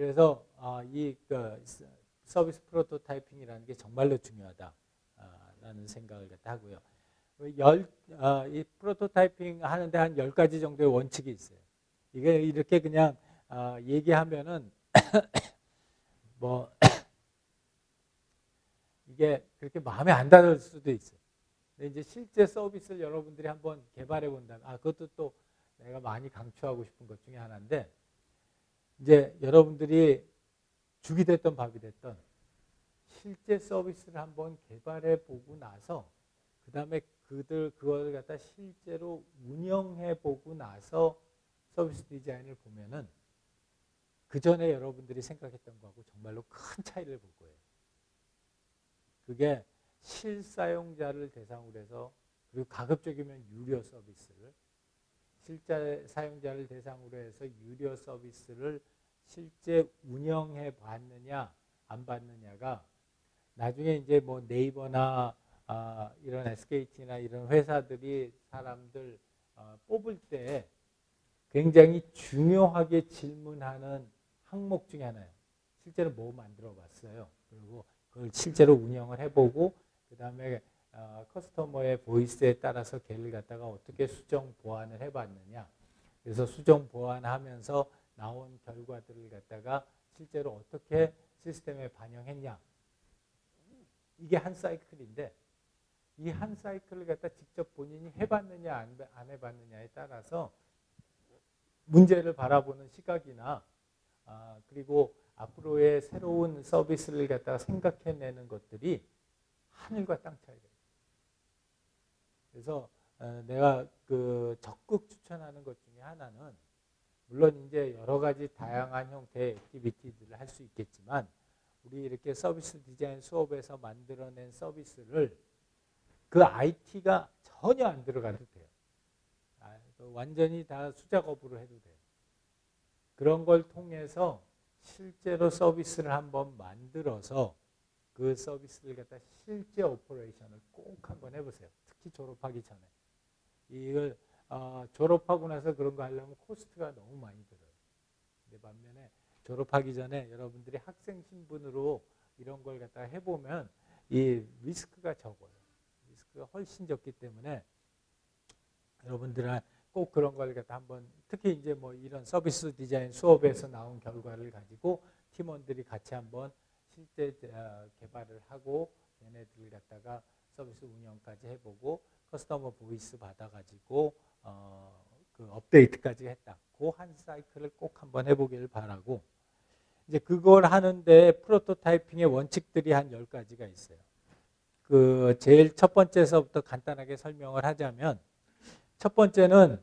그래서 서비스 프로토타이핑이라는 게 정말로 중요하다라는 생각을 하고요. 이 프로토타이핑 하는데 한 10가지 정도의 원칙이 있어요. 이게 이렇게 그냥 얘기하면은 뭐 이게 그렇게 마음에 안 닿을 수도 있어요. 근데 이제 실제 서비스를 여러분들이 한번 개발해 본다면, 그것도 또 내가 많이 강추하고 싶은 것 중에 하나인데, 이제 여러분들이 죽이 됐던 밥이 됐던 실제 서비스를 한번 개발해 보고 나서 그 다음에 그걸 갖다 실제로 운영해 보고 나서 서비스 디자인을 보면은 그 전에 여러분들이 생각했던 거하고 정말로 큰 차이를 볼 거예요. 그게 실사용자를 대상으로 해서, 그리고 가급적이면 유료 서비스를, 실제 사용자를 대상으로 해서 유료 서비스를 실제 운영해 봤느냐 안 봤느냐가 나중에 이제 뭐 네이버나 이런 SKT나 이런 회사들이 사람들 뽑을 때 굉장히 중요하게 질문하는 항목 중에 하나예요. 실제로 뭐 만들어 봤어요. 그리고 그걸 실제로 운영을 해보고 그 다음에 커스터머의 보이스에 따라서 걔를 갖다가 어떻게 수정 보완을 해봤느냐. 그래서 수정 보완하면서 나온 결과들을 갖다가 실제로 어떻게 시스템에 반영했냐. 이게 한 사이클인데 이 한 사이클을 갖다 직접 본인이 해봤느냐 안 해봤느냐에 따라서 문제를 바라보는 시각이나 그리고 앞으로의 새로운 서비스를 갖다가 생각해내는 것들이 하늘과 땅 차이가 있어요. 그래서 내가 적극 추천하는 것 중에 하나는, 물론 이제 여러 가지 다양한 형태의 액티비티들을 할 수 있겠지만 우리 이렇게 서비스 디자인 수업에서 만들어낸 서비스를 그 IT가 전혀 안 들어가도 돼요. 완전히 다 수작업으로 해도 돼요. 그런 걸 통해서 실제로 서비스를 한번 만들어서 그 서비스를 갖다 실제 오퍼레이션을 꼭 한번 해보세요. 특히 졸업하기 전에. 이걸 졸업하고 나서 그런 거 하려면 코스트가 너무 많이 들어요. 근데 반면에 졸업하기 전에 여러분들이 학생 신분으로 이런 걸 갖다 해보면 이 리스크가 적어요. 리스크가 훨씬 적기 때문에 여러분들은 꼭 그런 걸 갖다 한번, 특히 이제 뭐 이런 서비스 디자인 수업에서 나온 결과를 가지고 팀원들이 같이 한번 실제 개발을 하고 얘네들을 갖다가 서비스 운영까지 해보고 커스터머 보이스 받아가지고 그 업데이트까지 했다. 그 한 사이클을 꼭 한번 해보기를 바라고, 이제 그걸 하는데 프로토타이핑의 원칙들이 한 10가지가 있어요. 그 제일 첫 번째서부터 간단하게 설명을 하자면, 첫 번째는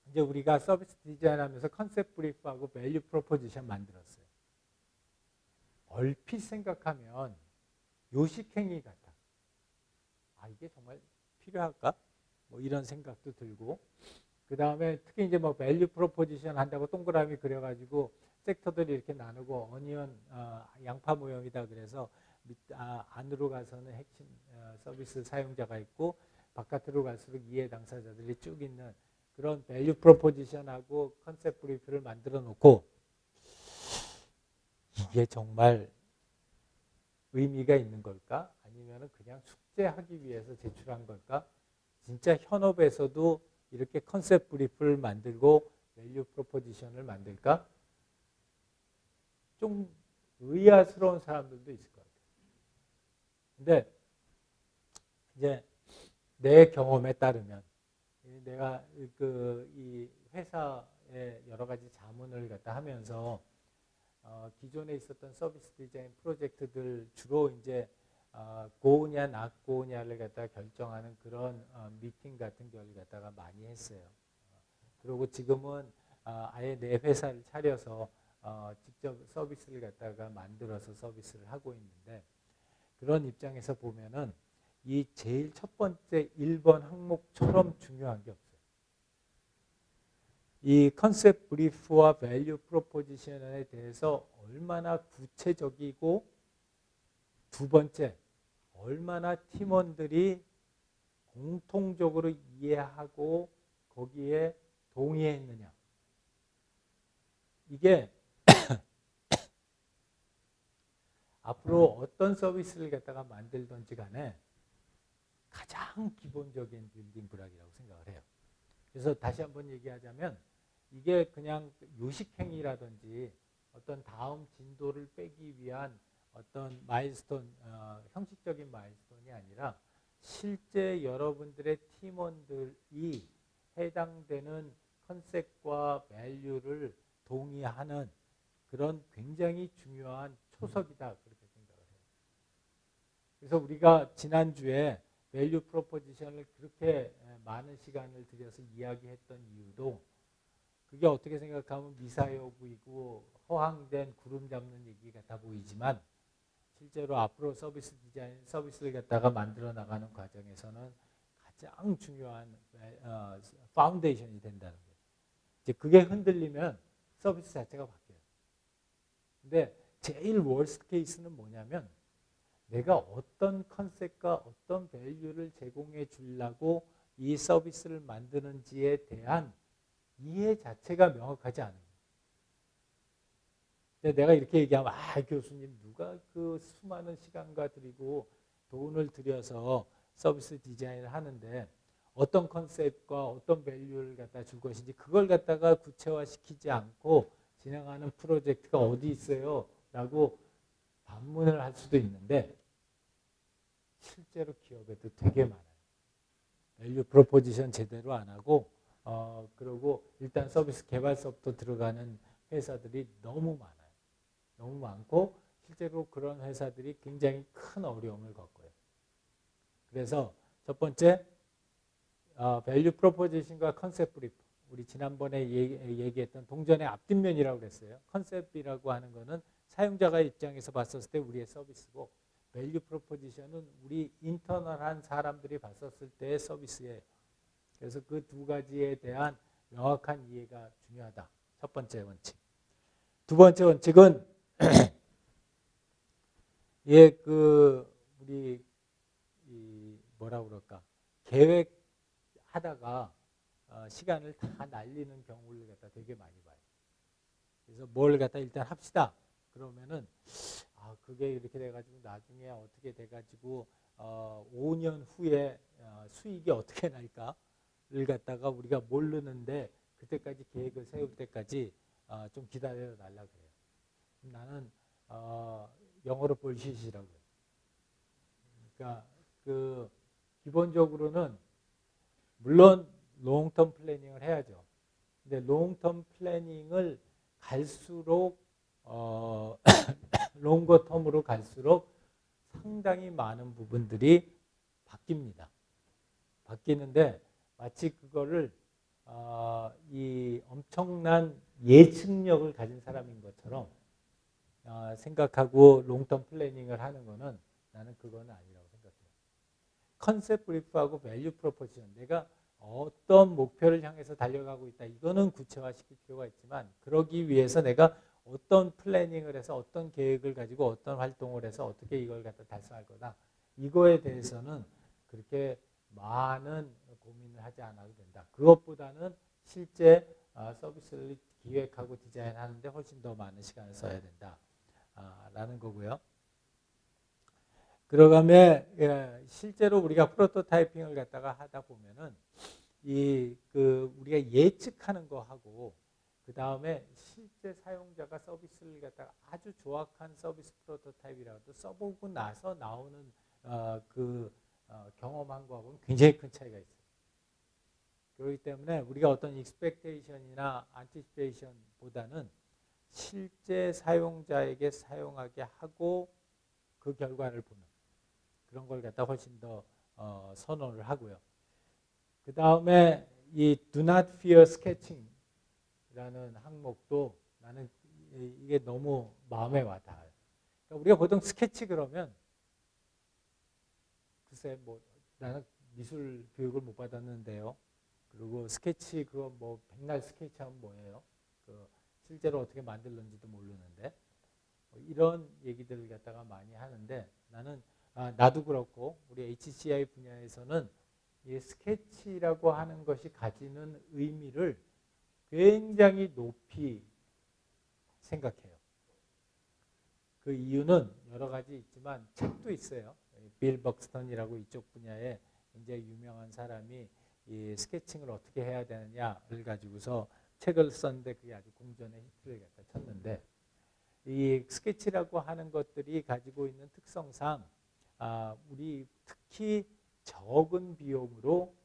이제 우리가 서비스 디자인하면서 컨셉 브리프하고 밸류 프로포지션 만들었어요. 얼핏 생각하면 요식행위 같아. 이게 정말 필요할까? 뭐 이런 생각도 들고, 그 다음에 특히 이제 뭐 밸류 프로포지션 한다고 동그라미 그려가지고 섹터들이 이렇게 나누고 어니언 양파 모형이다 그래서 안으로 가서는 핵심 서비스 사용자가 있고 바깥으로 갈수록 이해 당사자들이 쭉 있는 그런 밸류 프로포지션하고 컨셉 브리프를 만들어 놓고, 이게 정말 의미가 있는 걸까? 아니면 그냥 숙제하기 위해서 제출한 걸까? 진짜 현업에서도 이렇게 컨셉 브리프를 만들고 밸류 프로포지션을 만들까? 좀 의아스러운 사람들도 있을 것 같아요. 근데 이제 내 경험에 따르면, 내가 이 회사의 여러 가지 자문을 갖다 하면서 기존에 있었던 서비스 디자인 프로젝트들 주로 이제 고우냐 낙고우냐를 갖다 결정하는 그런 미팅 같은 걸 갖다가 많이 했어요. 그리고 지금은 아예 내 회사를 차려서 직접 서비스를 갖다가 만들어서 서비스를 하고 있는데, 그런 입장에서 보면은 이 제일 첫 번째 1번 항목처럼 중요한 게 없어요. 이 컨셉 브리프와 밸류 프로포지션에 대해서 얼마나 구체적이고, 두 번째 얼마나 팀원들이 공통적으로 이해하고 거기에 동의했느냐. 이게 앞으로 어떤 서비스를 갖다가 만들든지 간에 가장 기본적인 빌딩 블록이라고 생각을 해요. 그래서 다시 한번 얘기하자면 이게 그냥 요식행위라든지 어떤 다음 진도를 빼기 위한 어떤 마일스톤, 형식적인 마일스톤이 아니라 실제 여러분들의 팀원들이 해당되는 컨셉과 밸류를 동의하는 그런 굉장히 중요한 초석이다. 그렇게 생각을 해요. 그래서 우리가 지난주에 밸류 프로포지션을 그렇게 많은 시간을 들여서 이야기했던 이유도 그게 어떻게 생각하면 미사여구이고 허황된 구름 잡는 얘기 같아 보이지만 실제로 앞으로 서비스 디자인, 서비스를 갖다가 만들어 나가는 과정에서는 가장 중요한 파운데이션이 된다는 거예요. 이제 그게 흔들리면 서비스 자체가 바뀌어요. 근데 제일 월스트 케이스는 뭐냐면 내가 어떤 컨셉과 어떤 밸류를 제공해 주려고 이 서비스를 만드는지에 대한 이해 자체가 명확하지 않은 거예요. 근데 내가 이렇게 얘기하면 교수님 누가 그 수많은 시간과 들이고 돈을 들여서 서비스 디자인을 하는데 어떤 컨셉과 어떤 밸류를 갖다 줄 것인지 그걸 갖다가 구체화시키지 않고 진행하는 프로젝트가 어디 있어요? 라고 반문을 할 수도 있는데 실제로 기업에도 되게 많아요. 밸류 프로포지션 제대로 안 하고 그리고 일단 서비스 개발서부터 들어가는 회사들이 너무 많아요. 너무 많고 실제로 그런 회사들이 굉장히 큰 어려움을 겪어요. 그래서 첫 번째 밸류 프로포지션과 컨셉 브리프. 우리 지난번에 얘기했던 동전의 앞뒷면이라고 그랬어요. 컨셉이라고 하는 거는 사용자가 입장에서 봤었을 때 우리의 서비스고 밸류 프로포지션은 우리 인터널한 사람들이 봤었을 때의 서비스예요. 그래서 그 두 가지에 대한 명확한 이해가 중요하다. 첫 번째 원칙. 두 번째 원칙은 우리 뭐라 그럴까 계획하다가 시간을 다 날리는 경우를 갖다 되게 많이 봐요. 그래서 뭘 갖다 일단 합시다. 그러면은 그게 이렇게 돼가지고 나중에 어떻게 돼가지고 5년 후에 수익이 어떻게 날까를 갖다가 우리가 모르는데 그때까지 계획을 세울 때까지 좀 기다려 달라고 해요. 나는 영어로 볼시시라고 해요. 그러니까 기본적으로는 물론 롱텀 플래닝을 해야죠. 근데 롱텀 플래닝을 갈수록 롱거 텀으로 갈수록 상당히 많은 부분들이 바뀝니다. 바뀌는데 마치 그거를 이 엄청난 예측력을 가진 사람인 것처럼 생각하고 롱텀 플래닝을 하는 거는 나는 그건 아니라고 생각해요. 컨셉 브리프하고 밸류 프로포지션, 내가 어떤 목표를 향해서 달려가고 있다. 이거는 구체화시킬 필요가 있지만 그러기 위해서 내가 어떤 플래닝을 해서 어떤 계획을 가지고 어떤 활동을 해서 어떻게 이걸 갖다 달성할 거다. 이거에 대해서는 그렇게 많은 고민을 하지 않아도 된다. 그것보다는 실제 서비스를 기획하고 디자인하는데 훨씬 더 많은 시간을 써야 된다. 라는 거고요. 그러가면 실제로 우리가 프로토타이핑을 갖다가 하다 보면은 우리가 예측하는 거하고 그 다음에 실제 사용자가 서비스를 갖다가 아주 조악한 서비스 프로토타입이라도 써보고 나서 나오는 경험한 거하고는 굉장히 큰 차이가 있어요. 그렇기 때문에 우리가 어떤 익스펙테이션이나 안티시페이션보다는 실제 사용자에게 사용하게 하고 그 결과를 보는 그런 걸 갖다 훨씬 더 선호를 하고요. 그 다음에 이 Do Not Fear Sketching 라는 항목도 나는 이게 너무 마음에 와닿아요. 그러니까 우리가 보통 스케치 그러면 글쎄 뭐 나는 미술 교육을 못 받았는데요. 그리고 스케치 그거 뭐 백날 스케치 하면 뭐예요? 실제로 어떻게 만들는지도 모르는데 이런 얘기들을 갖다가 많이 하는데 나는 나도 그렇고 우리 HCI 분야에서는 이 스케치라고 하는 것이 가지는 의미를 굉장히 높이 생각해요. 그 이유는 여러 가지 있지만 책도 있어요. 빌 벅스턴이라고 이쪽 분야에 굉장히 유명한 사람이 이 스케칭을 어떻게 해야 되느냐를 가지고서 책을 썼는데 그게 아주 공전의 히트를 갖다 쳤는데 이 스케치라고 하는 것들이 가지고 있는 특성상 우리 특히 적은 비용으로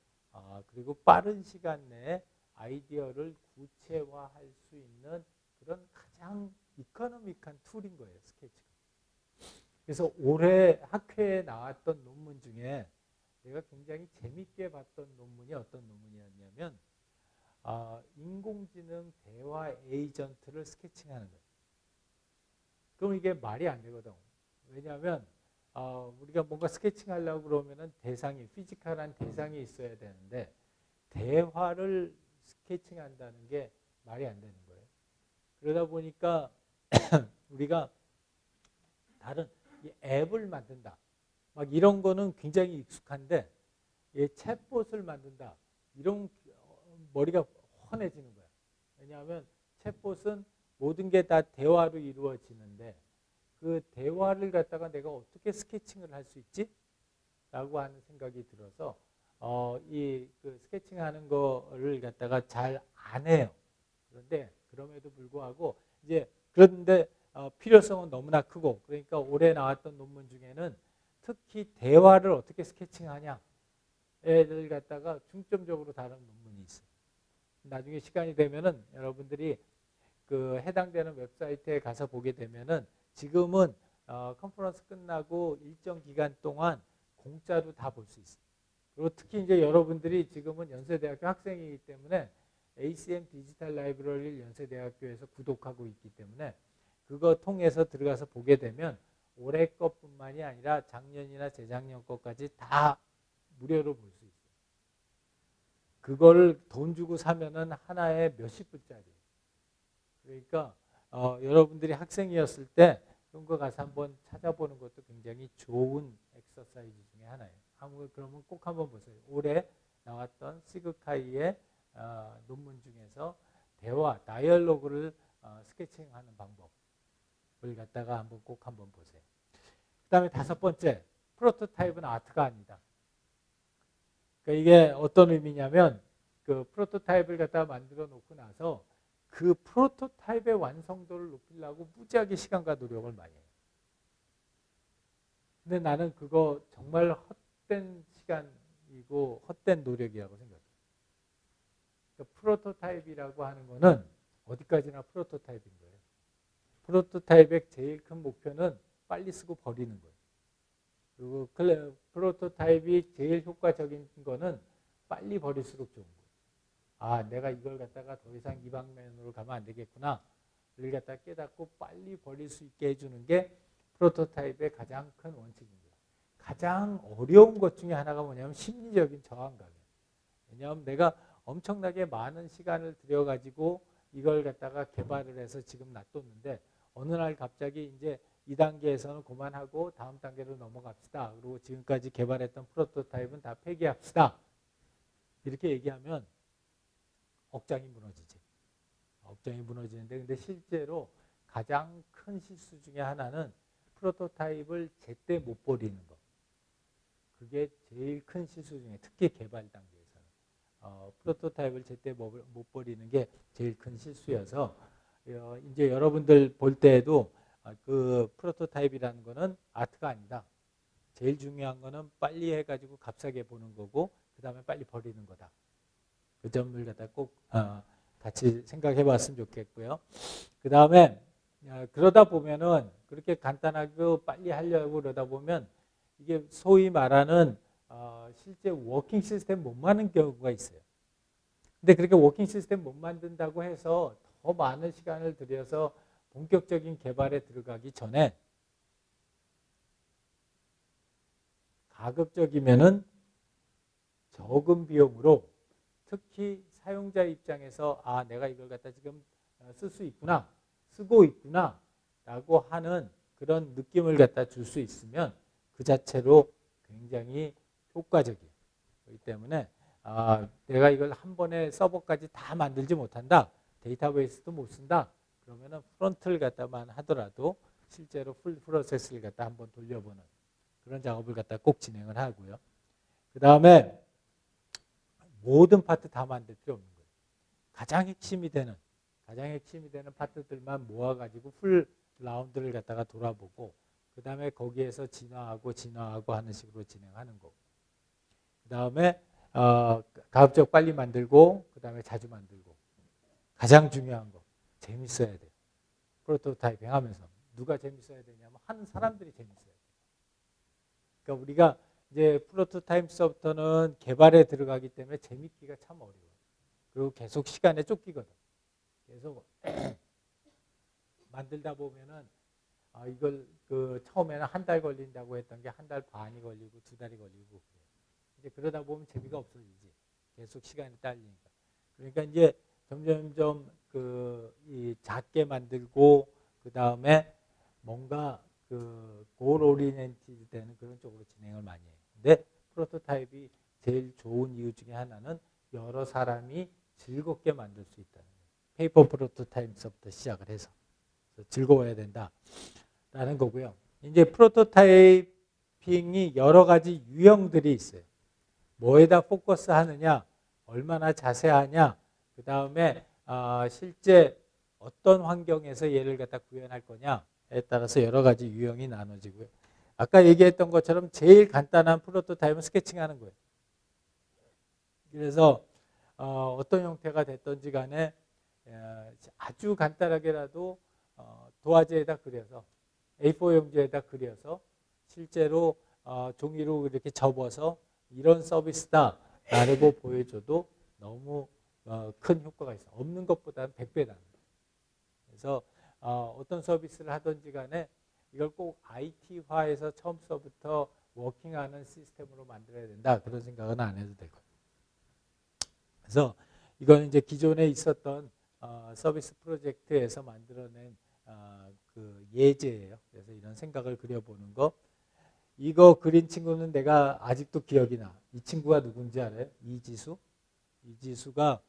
그리고 빠른 시간 내에 아이디어를 구체화할 수 있는 그런 가장 이코노믹한 툴인 거예요, 스케치가. 그래서 올해 학회에 나왔던 논문 중에 내가 굉장히 재밌게 봤던 논문이 어떤 논문이었냐면 인공지능 대화 에이전트를 스케칭하는 거예요. 그럼 이게 말이 안 되거든. 왜냐하면 우리가 뭔가 스케칭하려고 그러면은 대상이 피지컬한 대상이 있어야 되는데 대화를 스케칭한다는 게 말이 안 되는 거예요. 그러다 보니까 우리가 다른 이 앱을 만든다. 막 이런 거는 굉장히 익숙한데 이 챗봇을 만든다. 이런 머리가 훤해지는 거야. 왜냐하면 챗봇은 모든 게 다 대화로 이루어지는데 그 대화를 갖다가 내가 어떻게 스케칭을 할 수 있지? 라고 하는 생각이 들어서 그 스케칭하는 거를 갖다가 잘 안 해요. 그런데 그럼에도 불구하고 이제 그런데 필요성은 너무나 크고 그러니까 올해 나왔던 논문 중에는 특히 대화를 어떻게 스케칭하냐를 갖다가 중점적으로 다룬 논문이 있어요. 나중에 시간이 되면은 여러분들이 그 해당되는 웹사이트에 가서 보게 되면은 지금은 컨퍼런스 끝나고 일정 기간 동안 공짜로 다 볼 수 있어요. 그리고 특히 이제 여러분들이 지금은 연세대학교 학생이기 때문에 ACM 디지털 라이브러리를 연세대학교에서 구독하고 있기 때문에 그거 통해서 들어가서 보게 되면 올해 것뿐만이 아니라 작년이나 재작년 것까지 다 무료로 볼 수 있어요. 그거를 돈 주고 사면은 하나에 몇십 불짜리. 그러니까 여러분들이 학생이었을 때 그런 거 가서 한번 찾아보는 것도 굉장히 좋은 엑서사이즈 중에 하나예요. 그러면 꼭 한번 보세요. 올해 나왔던 시그카이의 논문 중에서 대화, 다이얼로그를 스케칭하는 방법을 갖다가 꼭 한번 보세요. 그 다음에 다섯 번째, 프로토타입은 아트가 아니다. 그러니까 이게 어떤 의미냐면 그 프로토타입을 갖다가 만들어 놓고 나서 그 프로토타입의 완성도를 높이려고 무지하게 시간과 노력을 많이 해요. 근데 나는 그거 정말 헛된 시간이고 헛된 노력이라고 생각해요. 그러니까 프로토타입이라고 하는 거는 어디까지나 프로토타입인 거예요. 프로토타입의 제일 큰 목표는 빨리 쓰고 버리는 거예요. 그리고 프로토타입이 제일 효과적인 거는 빨리 버릴수록 좋은 거예요. 내가 이걸 갖다가 더 이상 이 방면으로 가면 안 되겠구나. 이걸 갖다가 깨닫고 빨리 버릴 수 있게 해주는 게 프로토타입의 가장 큰 원칙입니다. 가장 어려운 것 중에 하나가 뭐냐면 심리적인 저항감이에요. 왜냐하면 내가 엄청나게 많은 시간을 들여가지고 이걸 갖다가 개발을 해서 지금 놔뒀는데 어느 날 갑자기 이제 2단계에서는 그만하고 다음 단계로 넘어갑시다. 그리고 지금까지 개발했던 프로토타입은 다 폐기합시다. 이렇게 얘기하면 억장이 무너지지. 억장이 무너지는데 근데 실제로 가장 큰 실수 중에 하나는 프로토타입을 제때 못 버리는 것. 그게 제일 큰 실수 중에 특히 개발 단계에서는 프로토타입을 제때 못 버리는 게 제일 큰 실수여서 이제 여러분들 볼 때에도 그 프로토타입이라는 거는 아트가 아니다. 제일 중요한 거는 빨리 해가지고 값싸게 보는 거고 그 다음에 빨리 버리는 거다. 그 점을 갖다 꼭 같이 생각해 봤으면 좋겠고요. 그 다음에 그러다 보면은 그렇게 간단하게 빨리 하려고 그러다 보면 이게 소위 말하는 실제 워킹 시스템 못 만드는 경우가 있어요. 근데 그렇게 워킹 시스템 못 만든다고 해서 더 많은 시간을 들여서 본격적인 개발에 들어가기 전에 가급적이면은 적은 비용으로 특히 사용자 입장에서 내가 이걸 갖다 지금 쓸 수 있구나, 쓰고 있구나 라고 하는 그런 느낌을 갖다 줄 수 있으면 그 자체로 굉장히 효과적이에요. 그렇기 때문에 내가 이걸 한 번에 서버까지 다 만들지 못한다. 데이터베이스도 못 쓴다. 그러면은 프론트를 갖다만 하더라도 실제로 풀 프로세스를 갖다 한번 돌려보는 그런 작업을 갖다 꼭 진행을 하고요. 그 다음에 모든 파트 다 만들 필요 없는 거예요. 가장 핵심이 되는 파트들만 모아가지고 풀 라운드를 갖다가 돌아보고 그 다음에 거기에서 진화하고 하는 식으로 진행하는 거고 그 다음에 가급적 빨리 만들고 그 다음에 자주 만들고 가장 중요한 거 재밌어야 돼요. 프로토타이핑 하면서 누가 재밌어야 되냐면 하는 사람들이 재밌어야 돼요. 그러니까 우리가 이제 프로토타입서부터는 개발에 들어가기 때문에 재밌기가 참 어려워요. 그리고 계속 시간에 쫓기거든. 계속 만들다 보면은 이걸 그 처음에는 한 달 걸린다고 했던 게 한 달 반이 걸리고 2달이 걸리고 그래요. 이제 그러다 보면 재미가 없어지지. 계속 시간이 딸리니까. 그러니까 이제 점점 이 작게 만들고 그 다음에 뭔가 그 골 오리엔티드 되는 그런 쪽으로 진행을 많이 해요. 근데 프로토타입이 제일 좋은 이유 중에 하나는 여러 사람이 즐겁게 만들 수 있다는 거예요. 페이퍼 프로토타입서부터 시작을 해서 즐거워야 된다라는 거고요. 이제 프로토타이핑이 여러 가지 유형들이 있어요. 뭐에다 포커스 하느냐, 얼마나 자세하냐, 그 다음에 실제 어떤 환경에서 얘를 갖다 구현할 거냐에 따라서 여러 가지 유형이 나눠지고요. 아까 얘기했던 것처럼 제일 간단한 프로토타입은 스케칭하는 거예요. 그래서 어떤 형태가 됐든지 간에 아주 간단하게라도 도화지에다 그려서 A4 용지에다 그려서 실제로 종이로 이렇게 접어서 이런 서비스다 라고 보여줘도 너무 큰 효과가 있어요. 없는 것보다는 100배 나는 거예요. 그래서 어떤 서비스를 하든지 간에 이걸 꼭 IT화해서 처음서부터 워킹하는 시스템으로 만들어야 된다. 그런 생각은 안 해도 될 거예요. 그래서 이건 이제 기존에 있었던 서비스 프로젝트에서 만들어낸 그 예제예요. 그래서 이런 생각을 그려보는 거. 이거 그린 친구는 내가 아직도 기억이 나. 이 친구가 누군지 알아요? 이지수. 이지수가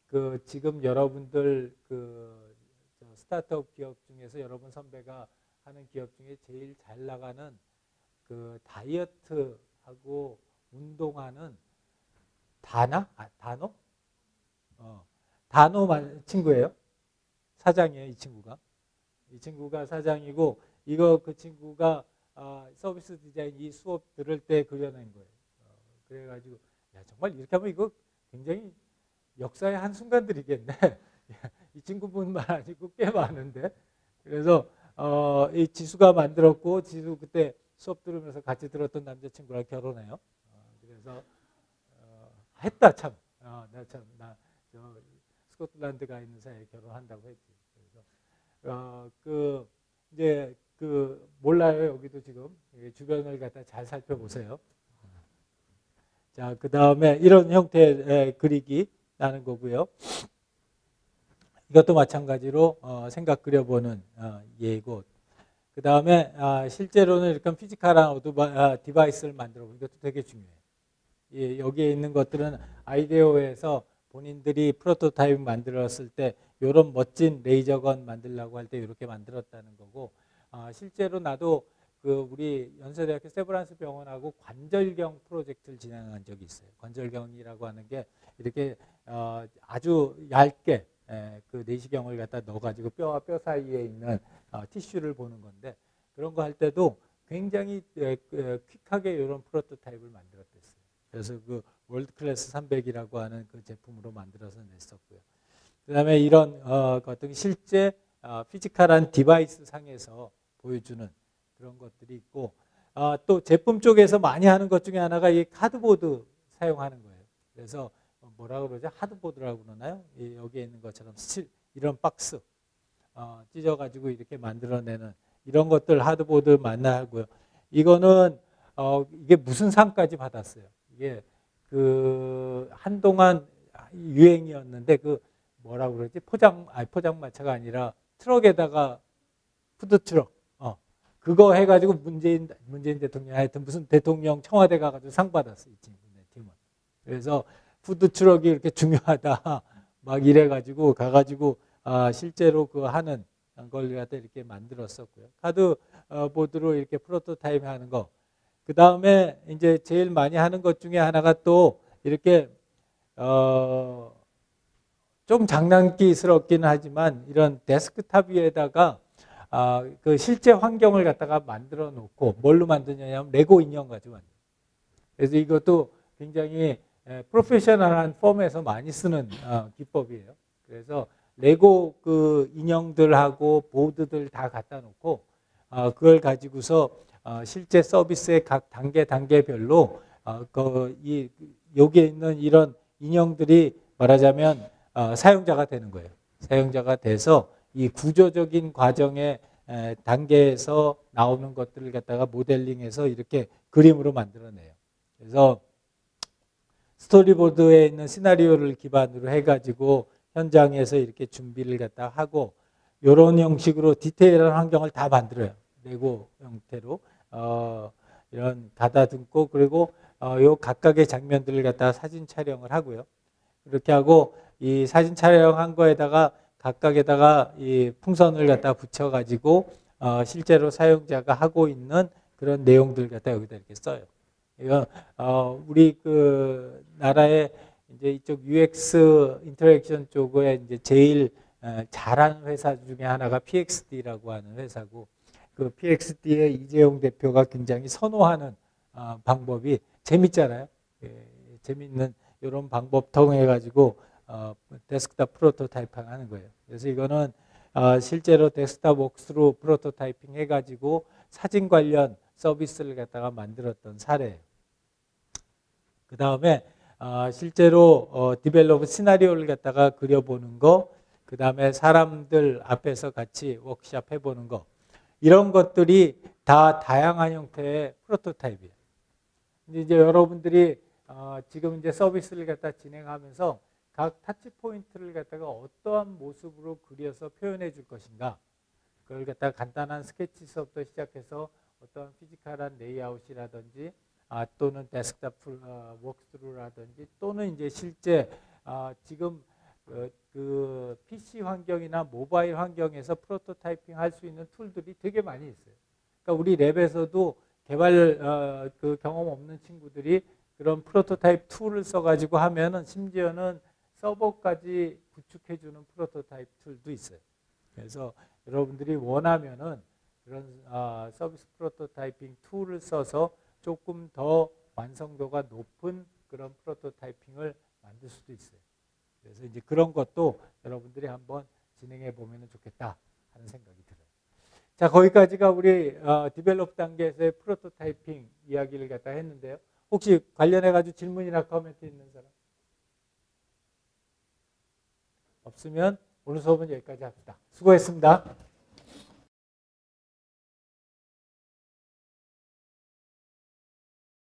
그 지금 여러분들 그 스타트업 기업 중에서 여러분 선배가 하는 기업 중에 제일 잘 나가는 그 다이어트하고 운동하는 단어? 단어 친구예요. 사장이에요, 이 친구가. 이 친구가 사장이고 이거 그 친구가 서비스 디자인 이 수업 들을 때 그려낸 거예요. 그래가지고 야 정말 이렇게 하면 이거 굉장히 역사의 한순간들이겠네. 이 친구뿐만 아니고 꽤 많은데. 그래서 이 지수가 만들었고 지수 그때 수업 들으면서 같이 들었던 남자친구랑 결혼해요. 그래서 했다 참. 나 스코틀랜드가 있는 사이에 결혼한다고 했지. 그래서 이제 몰라요. 여기도 지금 주변을 갖다 잘 살펴보세요. 자, 그 다음에 이런 형태의 그리기 라는 거고요. 이것도 마찬가지로 생각 그려보는 예고. 그 다음에 실제로는 이렇게 피지컬한 디바이스를 만들어 보는 것도 되게 중요해요. 예, 여기에 있는 것들은 아이데어에서 본인들이 프로토타입 만들었을 때 이런 멋진 레이저건 만들려고 할 때 이렇게 만들었다는 거고 실제로 나도 우리 연세대학교 세브란스 병원하고 관절경 프로젝트를 진행한 적이 있어요. 관절경이라고 하는 게 이렇게 아주 얇게 그 내시경을 갖다 넣어가지고 뼈와 뼈 사이에 있는 티슈를 보는 건데 그런 거 할 때도 굉장히 퀵하게 이런 프로토타입을 만들었댔어요. 그래서 그 월드 클래스 300이라고 하는 그 제품으로 만들어서 냈었고요. 그다음에 이런 어떤 실제 피지컬한 디바이스 상에서 보여주는 그런 것들이 있고 또 제품 쪽에서 많이 하는 것 중에 하나가 이 카드보드 사용하는 거예요. 그래서 뭐라 그러죠? 하드보드라고 그러나요? 여기에 있는 것처럼 이런 박스 찢어가지고 이렇게 만들어내는 이런 것들 하드보드 만나고요. 이거는 이게 무슨 상까지 받았어요. 이게 한동안 유행이었는데 뭐라 그러지? 포장마차가 아니라 트럭에다가 푸드트럭 그거 해가지고 문재인 대통령 하여튼 무슨 대통령 청와대 가가지고 상 받았어요. 이 친구네 팀은. 그래서 푸드트럭이 이렇게 중요하다 막 이래가지고 가가지고 실제로 하는 걸 갖다 이렇게 만들었었고요. 카드 보드로 이렇게 프로토타입 하는 거. 그 다음에 이제 제일 많이 하는 것 중에 하나가 또 이렇게 좀 장난기스럽기는 하지만 이런 데스크탑 위에다가 그 실제 환경을 갖다가 만들어 놓고 뭘로 만드냐면 레고 인형 가지고 만들어요. 그래서 이것도 굉장히 프로페셔널한 폼에서 많이 쓰는 기법이에요. 그래서 레고 그 인형들하고 보드들 다 갖다 놓고 그걸 가지고서 실제 서비스의 각 단계별로 여기에 있는 이런 인형들이 말하자면 사용자가 되는 거예요. 사용자가 돼서 이 구조적인 과정의 단계에서 나오는 것들을 갖다가 모델링해서 이렇게 그림으로 만들어내요. 그래서 스토리보드에 있는 시나리오를 기반으로 해가지고 현장에서 이렇게 준비를 갖다 하고 이런 형식으로 디테일한 환경을 다 만들어요. 레고 형태로 이런 가다듬고 그리고 요 각각의 장면들을 갖다가 사진 촬영을 하고요. 이렇게 하고 이 사진 촬영한 거에다가 각각에다가 이 풍선을 갖다 붙여가지고 실제로 사용자가 하고 있는 그런 내용들 갖다 여기다 이렇게 써요. 이거 우리 그 나라의 이제 이쪽 UX 인터랙션 쪽에 이제 제일 잘하는 회사 중에 하나가 PXD라고 하는 회사고 그 PXD의 이재용 대표가 굉장히 선호하는 방법이 재밌잖아요. 재밌는 이런 방법 통해 가지고 데스크탑 프로토타입 하는 거예요. 그래서 이거는 실제로 데스크탑 워크스루 프로토타이핑 해가지고 사진 관련 서비스를 갖다가 만들었던 사례예요. 그 다음에 실제로 디벨롭 시나리오를 갖다가 그려보는 거, 그 다음에 사람들 앞에서 같이 워크샵 해보는 거, 이런 것들이 다 다양한 형태의 프로토타입이에요. 이제 여러분들이 지금 이제 서비스를 갖다 진행하면서 각 타치 포인트를 갖다가 어떠한 모습으로 그려서 표현해 줄 것인가, 그걸 갖다가 간단한 스케치 수업부터 시작해서 어떤 피지컬한 레이아웃이라든지 또는 데스크탑 워크스루라든지 또는 이제 실제 지금 그 PC 환경이나 모바일 환경에서 프로토타이핑 할 수 있는 툴들이 되게 많이 있어요. 그러니까 우리 랩에서도 개발 그 경험 없는 친구들이 그런 프로토타입 툴을 써가지고 하면은 심지어는 서버까지 구축해주는 프로토타입 툴도 있어요. 그래서 여러분들이 원하면은 그런 서비스 프로토타이핑 툴을 써서 조금 더 완성도가 높은 그런 프로토타이핑을 만들 수도 있어요. 그래서 이제 그런 것도 여러분들이 한번 진행해 보면 좋겠다 하는 생각이 들어요. 자, 거기까지가 우리 디벨롭 단계에서의 프로토타이핑 이야기를 갖다 했는데요. 혹시 관련해 가지고 질문이나 코멘트 있는 사람? 없으면 오늘 수업은 여기까지 합시다. 수고했습니다.